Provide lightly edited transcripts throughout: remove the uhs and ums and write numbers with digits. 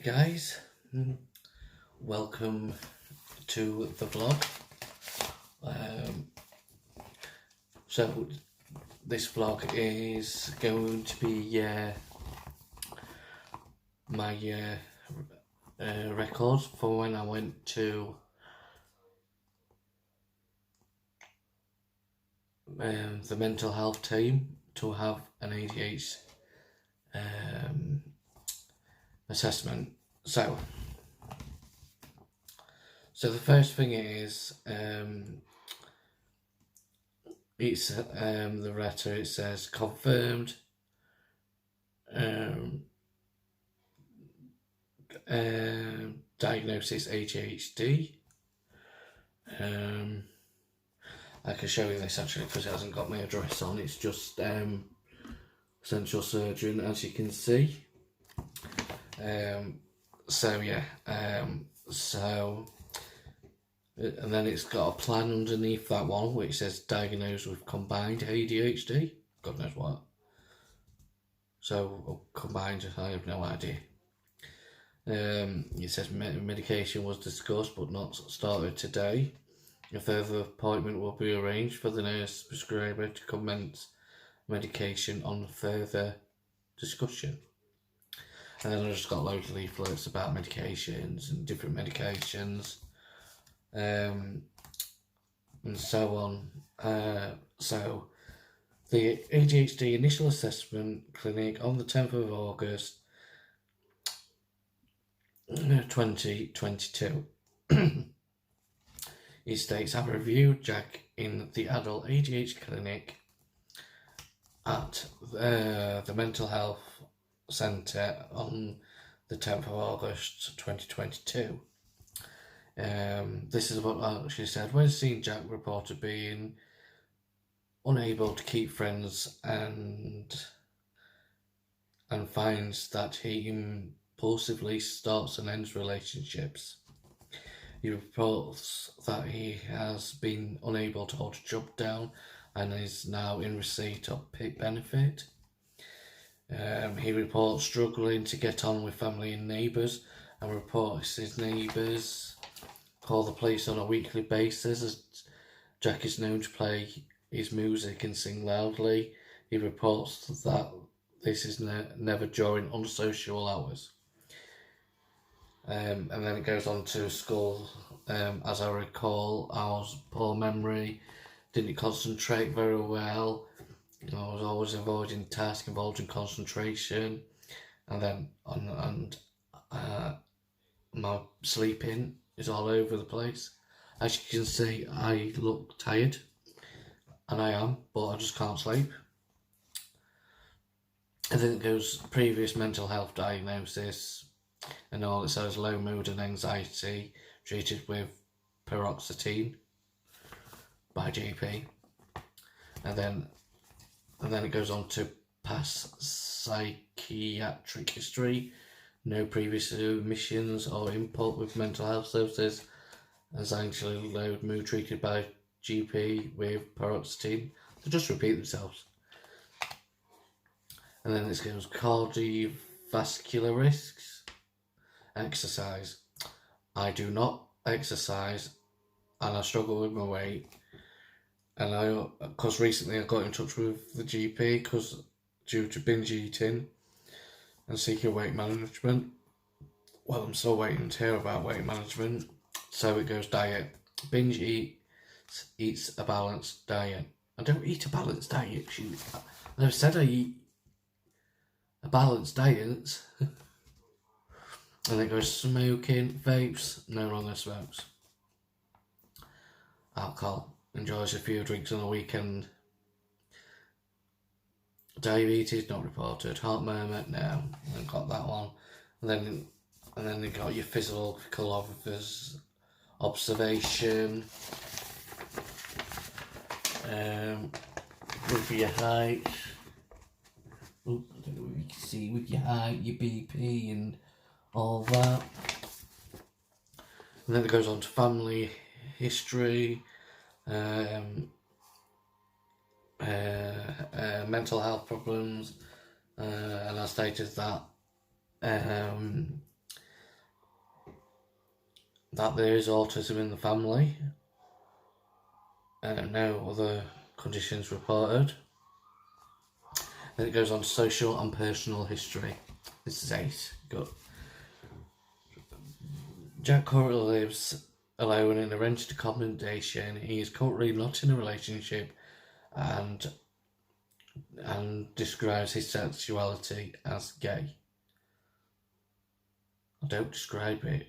Hey guys, welcome to the vlog. So this vlog is going to be my records for when I went to the mental health team to have an ADHD assessment. So the first thing is it's the letter. It says confirmed diagnosis ADHD. I can show you this actually because it hasn't got my address on. It's just central surgeon, as you can see. And then it's got a plan underneath that one which says diagnosed with combined ADHD. God knows what. So combined, I have no idea. It says medication was discussed but not started today. A further appointment will be arranged for the nurse prescriber to commence medication on further discussion. And then I've just got loads of leaflets about medications and different medications, and so on. So the ADHD initial assessment clinic on the 10th of August 2022. It states, I reviewed Jack in the adult ADHD clinic at the mental health centre on the 10th of August 2022. This is what she said. When seen, Jack reported being unable to keep friends and finds that he impulsively starts and ends relationships. He reports that he has been unable to hold a job down and is now in receipt of PIP benefit. He reports struggling to get on with family and neighbours, and reports his neighbours call the police on a weekly basis, as Jack is known to play his music and sing loudly. He reports that this is never during unsocial hours. And then it goes on to school. As I recall, I was poor memory, didn't concentrate very well. I was always avoiding tasks involved in concentration, and my sleeping is all over the place. As you can see, I look tired, and I am, but I just can't sleep. And then it goes previous mental health diagnosis, and all it says low mood and anxiety treated with paroxetine by GP, and then it goes on to past psychiatric history, no previous admissions or input with mental health services, anxiety, low mood treated by GP with paroxetine. They just repeat themselves. And then it goes cardiovascular risks, exercise. I do not exercise and I struggle with my weight. And because recently I got in touch with the GP due to binge eating and seeking weight management. Well, I'm still waiting to hear about weight management. So it goes diet. Binge eats a balanced diet. I don't eat a balanced diet. I never said I eat a balanced diet. And it goes smoking, vapes, no longer smokes. Alcohol, enjoys a few drinks on a weekend. Diabetes, not reported. Heart murmur, no, I got that one. And then you got your physical observation. With your height. I don't know if you can see, with your height, your BP and all that. And then it goes on to family history, mental health problems, and I stated that that there is autism in the family. No other conditions reported. Then it goes on to social and personal history. This is 8. Good. Jack currently lives alone in a rented accommodation. He is currently not in a relationship and describes his sexuality as gay. I don't describe it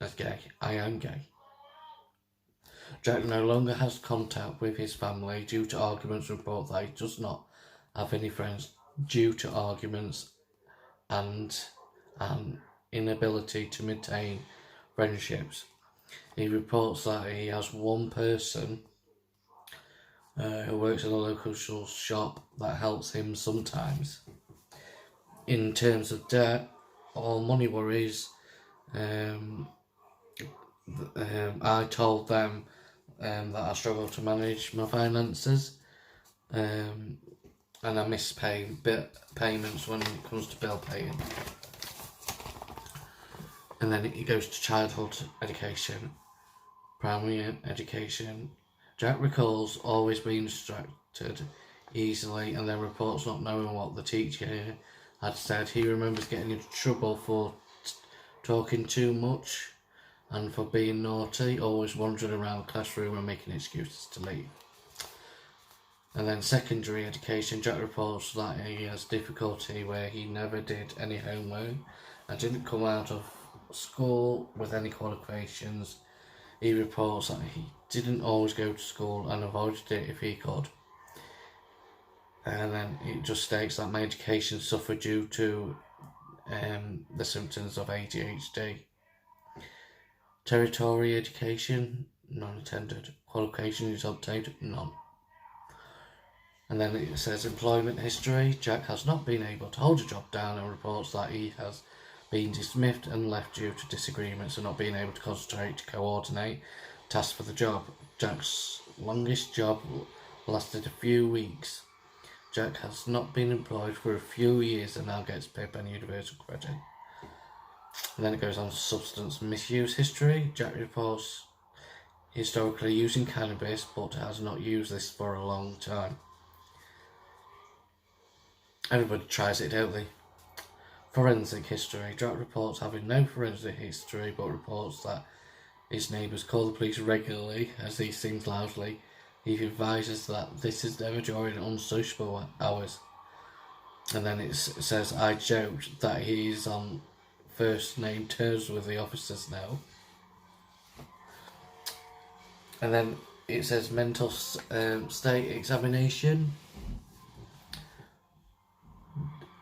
as gay. I am gay. Jack no longer has contact with his family due to arguments. Report that he does not have any friends due to arguments and an inability to maintain friendships. He reports that he has one person who works in a local shop that helps him sometimes. In terms of debt or money worries, I told them that I struggle to manage my finances, and I miss payments when it comes to bill paying. And then it goes to childhood education, primary education. Jack recalls always being distracted easily and then reports not knowing what the teacher had said. He remembers getting into trouble for talking too much and for being naughty, always wandering around the classroom and making excuses to leave. And then secondary education, Jack reports that he has difficulty where he never did any homework and didn't come out of school with any qualifications. He reports that he didn't always go to school and avoided it if he could. And then it just states that my education suffered due to the symptoms of ADHD. Territory education, none attended. Qualifications obtained, none. And then it says employment history. Jack has not been able to hold a job down and reports that he has been dismissed and left due to disagreements and not being able to concentrate to coordinate tasks for the job. Jack's longest job lasted a few weeks. Jack has not been employed for a few years and now gets PIP and universal credit. And then it goes on to substance misuse history. Jack reports historically using cannabis but has not used this for a long time. Everybody tries it, don't they? Forensic history. Jack reports having no forensic history but reports that his neighbours call the police regularly as he sings loudly. He advises that this is never during unsociable hours. And then it says, I joked that he's on first name terms with the officers now. And then it says mental state examination.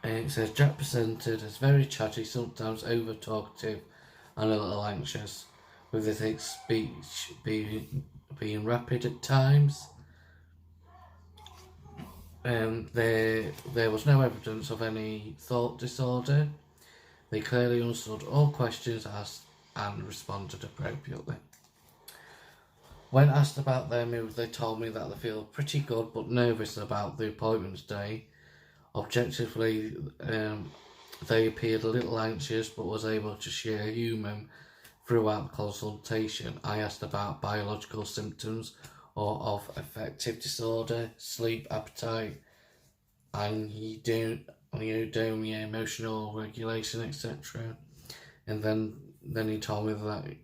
And it says Jack presented as very chatty, sometimes over talkative and a little anxious, with his speech being rapid at times. There was no evidence of any thought disorder. They clearly understood all questions asked and responded appropriately. When asked about their mood, they told me that they feel pretty good but nervous about the appointments day. Objectively, they appeared a little anxious but was able to share humour throughout the consultation. I asked about biological symptoms or of affective disorder, sleep, appetite, anhedonia, emotional regulation, etc. And then he told me that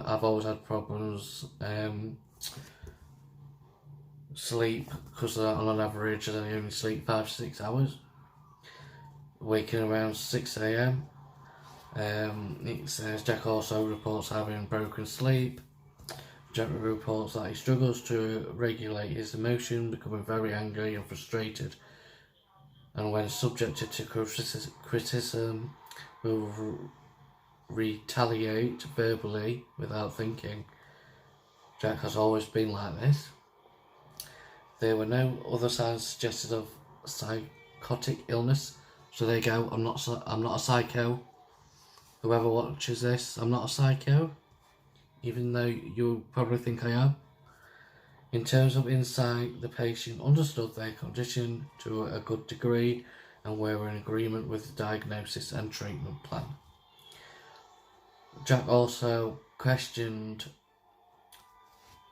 I've always had problems sleep, because on an average I only sleep 5 to 6 hours, waking around 6 a.m. It says Jack also reports having broken sleep. Jack reports that he struggles to regulate his emotion, becoming very angry and frustrated, and when subjected to criticism will retaliate verbally without thinking. Jack has always been like this. There were no other signs suggested of psychotic illness. So there you go. I'm not a psycho. Whoever watches this, I'm not a psycho, even though you probably think I am. In terms of insight, the patient understood their condition to a good degree and were in agreement with the diagnosis and treatment plan. Jack also questioned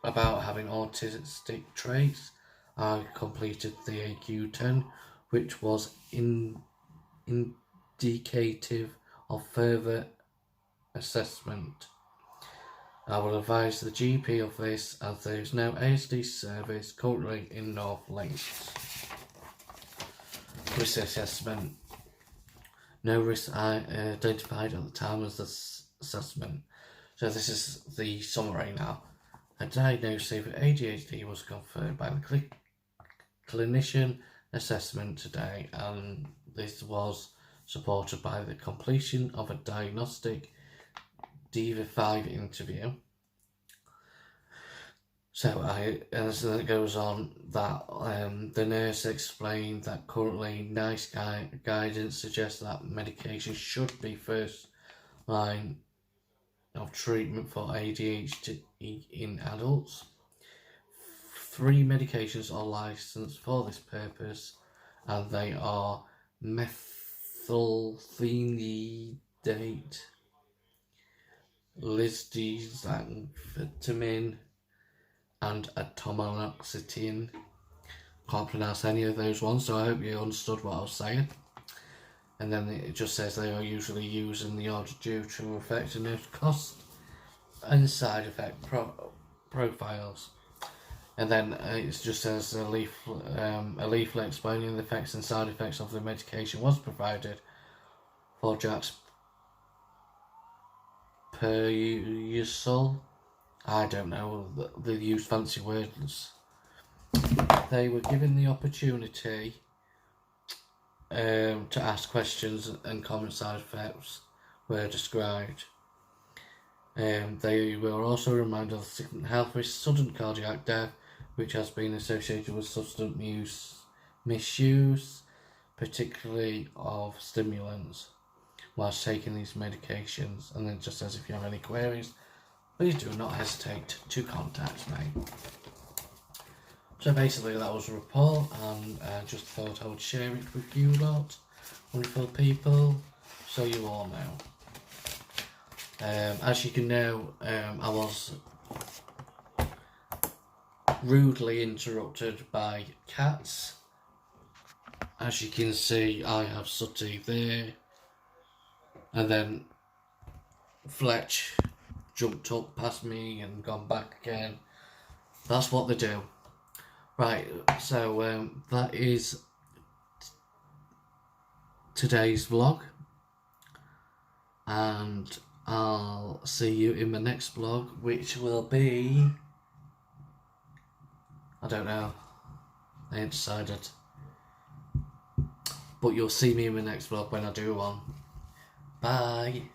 about having autistic traits. I completed the AQ10, which was indicative of further assessment. I will advise the GP of this, as there is no ASD service currently in North Links. Risk assessment. No risks identified at the time of the assessment. So this is the summary now. A diagnosis of ADHD was confirmed by the clinician assessment today, and this was supported by the completion of a diagnostic DV5 interview. So as it goes on, that the nurse explained that currently NICE guidance suggests that medication should be first line of treatment for ADHD in adults. 3 medications are licensed for this purpose, and they are methylphenidate, lisdexamfetamine, and atomoxetine. Can't pronounce any of those ones, so I hope you understood what I was saying. And then it just says they are usually used in the order due to effectiveness, cost, and side effect profiles. And then it just says a leaflet explaining the effects and side effects of the medication was provided for Jack's perusal. I don't know, they use fancy words. They were given the opportunity to ask questions, and common side effects were described. They were also reminded of the health risk sudden cardiac death, which has been associated with substance misuse, particularly of stimulants, whilst taking these medications. And then it just says, if you have any queries, please do not hesitate to contact me. So basically that was a report, and I just thought I would share it with you lot, wonderful people, so you all know. As you can know, I was rudely interrupted by cats. As you can see, I have Sooty there, and then Fletch jumped up past me and gone back again. That's what they do. Right, so that is today's vlog, and I'll see you in my next vlog, which will be, I don't know, I ain't decided, but you'll see me in my next vlog when I do one. Bye.